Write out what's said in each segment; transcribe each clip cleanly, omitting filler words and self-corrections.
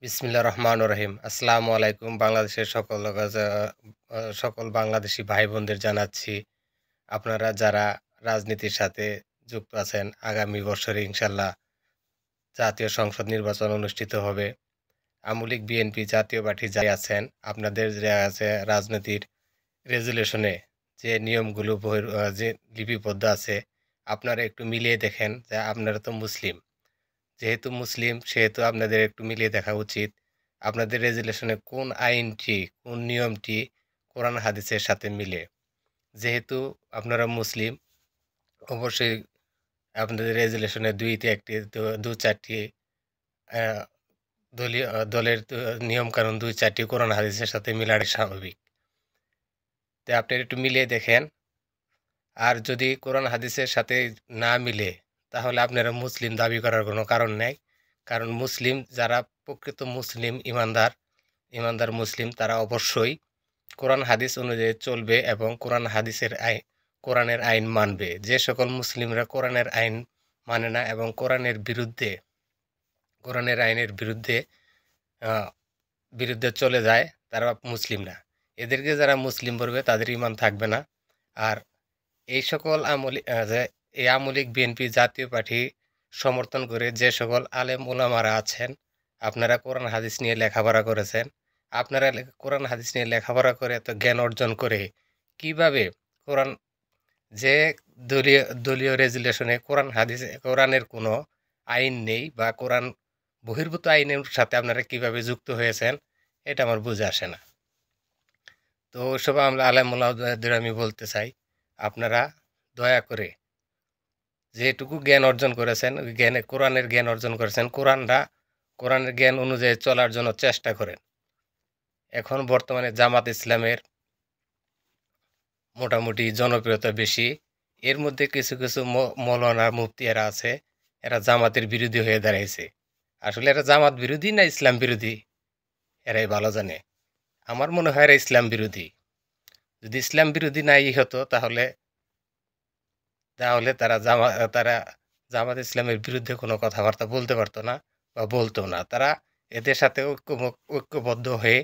বিসমিল্লাহির রহমানির রহিম। আসসালামু আলাইকুম। বাংলাদেশের সকল বাংলাদেশী ভাই বোনদের জানাচ্ছি, আপনারা যারা রাজনীতির সাথে যুক্ত আছেন, আগামী বছরে ইনশাল্লাহ জাতীয় সংসদ নির্বাচন অনুষ্ঠিত হবে। আওয়ামী লীগ, বিএনপি, জাতীয় পার্টি যাই আছেন, আপনাদের যে আছে রাজনীতির রেজুলেশনে যে নিয়মগুলো যে লিপিবদ্ধ আছে, আপনারা একটু মিলিয়ে দেখেন যে আপনারা তো মুসলিম। যেহেতু মুসলিম সেহেতু আপনাদের একটু মিলিয়ে দেখা উচিত। আপনাদের রেজুলেশনে কোন আইনটি, কোন নিয়মটি কোরআন হাদিসের সাথে মিলে। যেহেতু আপনারা মুসলিম, অবশ্যই আপনাদের রেজুলেশনে ২টি একটি ২-৪টি দলের নিয়মকানুন ২-৪টি কোরআন হাদিসের সাথে মিলাটা স্বাভাবিক। তাই আপনি একটু মিলিয়ে দেখেন। আর যদি কোরআন হাদিসের সাথে না মিলে, তাহলে আপনারা মুসলিম দাবি করার কোনো কারণ নেই। কারণ মুসলিম যারা প্রকৃত মুসলিম ইমানদার মুসলিম, তারা অবশ্যই কোরআন হাদিস অনুযায়ী চলবে এবং কোরআনের আইন মানবে। যে সকল মুসলিমরা কোরআনের আইন মানে না এবং কোরআনের আইনের বিরুদ্ধে চলে যায়, তারা মুসলিম না। এদেরকে যারা মুসলিম বলবে তাদের ঈমান থাকবে না। আর এই সকল এই আওয়ামী লীগ, বিএনপি, জাতীয় পার্টি সমর্থন করে যে সকল আলেম ওলামারা আছেন, আপনারা কোরআন হাদিস নিয়ে লেখাপড়া করেছেন, আপনারা কোরআন হাদিস নিয়ে লেখাপড়া করে এত জ্ঞান অর্জন করে কিভাবে কোরআন যে দলীয় রেজুলেশনে কোরআনের কোনো আইন নেই বা কোরআন বহির্ভূত আইনের সাথে আপনারা কিভাবে যুক্ত হয়েছেন, এটা আমার বুঝে আসে না। তো ওইসব আমরা আলেম ওলামাদের আমি বলতে চাই, আপনারা দয়া করে যেটুকু জ্ঞান অর্জন করেছেন, ওই কোরআনের জ্ঞান অর্জন করেছেন, কোরআনের জ্ঞান অনুযায়ী চলার জন্য চেষ্টা করেন। এখন বর্তমানে জামাত ইসলামের মোটামুটি জনপ্রিয়তা বেশি। এর মধ্যে কিছু কিছু মৌলানা মুফতি এরা আছে, এরা জামাতের বিরোধী হয়ে দাঁড়িয়েছে। আসলে এরা জামাত বিরোধী না ইসলাম বিরোধী, এরাই ভালো জানে। আমার মনে হয় এরা ইসলাম বিরোধী। যদি ইসলাম বিরোধী নাই হতো, তাহলে তাহলে তারা জামাত ইসলামের বিরুদ্ধে কোনো কথাবার্তা বলতে পারতো না বা বলতো না। তারা এদের সাথে ঐক্যবদ্ধ হয়ে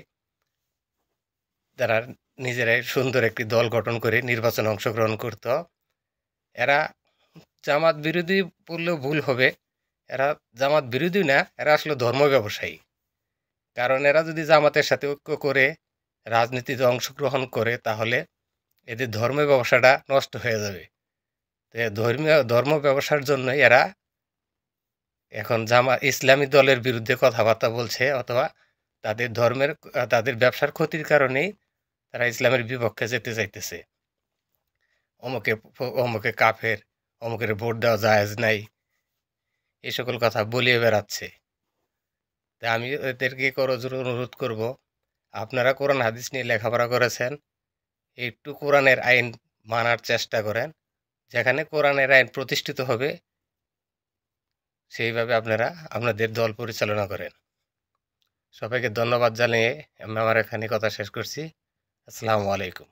তারা নিজেরাই সুন্দর একটি দল গঠন করে নির্বাচনে অংশগ্রহণ করত। এরা জামাত বিরোধী বললেও ভুল হবে। এরা জামাত বিরোধী না, এরা আসলে ধর্ম ব্যবসায়ী। কারণ এরা যদি জামাতের সাথে ঐক্য করে রাজনীতিতে অংশগ্রহণ করে, তাহলে এদের ধর্ম ব্যবসাটা নষ্ট হয়ে যাবে। ধর্ম ব্যবসার জন্য এরা এখন ইসলামী দলের বিরুদ্ধে কথাবার্তা বলছে, অথবা তাদের ব্যবসার ক্ষতির কারণেই তারা ইসলামের বিপক্ষে যেতে চাইতেছে। অমুকে কাফের, অমুকের ভোট দেওয়া জায়েজ নাই, এই সকল কথা বলিয়ে বেড়াচ্ছে। তাই আমি এদেরকে করজোড়ে অনুরোধ করব, আপনারা কোরআন হাদিস নিয়ে লেখাপড়া করেছেন, একটু কোরআনের আইন মানার চেষ্টা করেন। যেখানে কোরআনের আইন প্রতিষ্ঠিত হবে, সেইভাবে আপনারা আপনাদের দল পরিচালনা করেন। সবাইকে ধন্যবাদ জানিয়ে আমি আমার এখানে কথা শেষ করছি। আসসালামু আলাইকুম।